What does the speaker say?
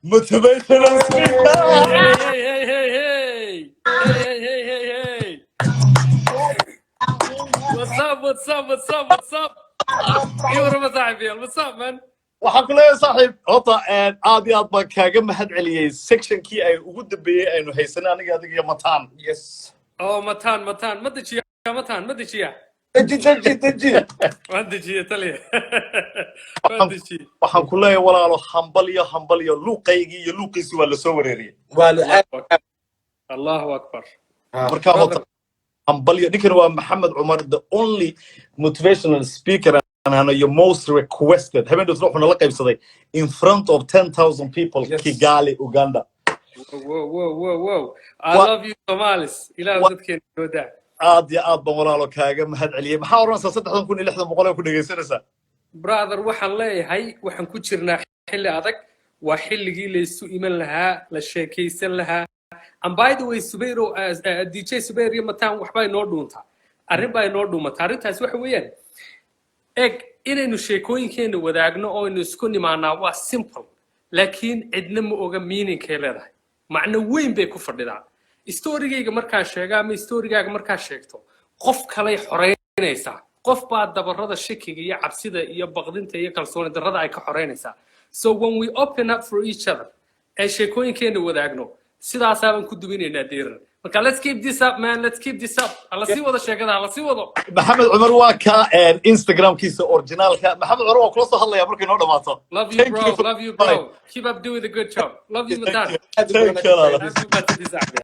motivational speaker. Hey. What's up? You were what's up, man? waxaan ku leeyahay saaxiib horta aad iyo aad baan kaaga mahad celiyey sectionkii ay ugu dambeeyey aynu haysanay aniga adiga iyo mataan. Yes. Oh, Matan. Ma dejiya. Ma dejiya taliya. Ma dejiya. waxaan ku leeyahay walaalo hambal iyo luuqaygii iyo luuqiisii waa la soo wareeriyey. Allahu Akbar. marka horta hambal iyo ninkan waa Maxamed Cumar, the only motivational speaker and your most requested. Haven't you thrown a qaybsaday in front of 10,000 people. Yes. Kigali, Uganda. Whoa. I love you, Somalis. Ilaa dadkeen jooda. aad iyo aad baan walaalo kaaga mahad celiyey. maxaa oranaysaa 3,600 ku dhageysanaysaa? Brother, waxaan leeyahay waxaan ku jirnaa xilli adag, waa xilligii la isu iman lahaa, la sheekaysan lahaa. And by the way, Subayro, DJ Subayro iyo Matan waxbay noo dhuuntaa. Arrin baa inoo dhuumataa. Arrintaas waxa weeyaan inaynu sheekooyinkeena wadaagno oo aynu isku nimaanaa waa simple, laakiin cidna ma oga meaningkay leedahay. macno weyn bay ku fadhidaa. Storygayga markaan sheega ama storygaaga markaan sheegto, qof kale xoreynaysaa. qof baa dabarada shakiga iyo cabsida iyo baqdinta iyo kalsooni darrada ay ka xoreynaysaa. So when we open up for each other, ay sheekooyinkeena wadaagno, sidaas aan ku dubinaynaa deeran. marka let's keep this up, man. Let's keep this up. Alla sii wada sheekada, alla sii wado. Maxamed Cumar waa ka Instagram-kiisa originalka. Maxamed Cumar waa kula soo hadlaya markii noo dhamaato. Love you, bro. Keep up doing the good job. Love you, Matan. Thank you. Happy birthday, Zach.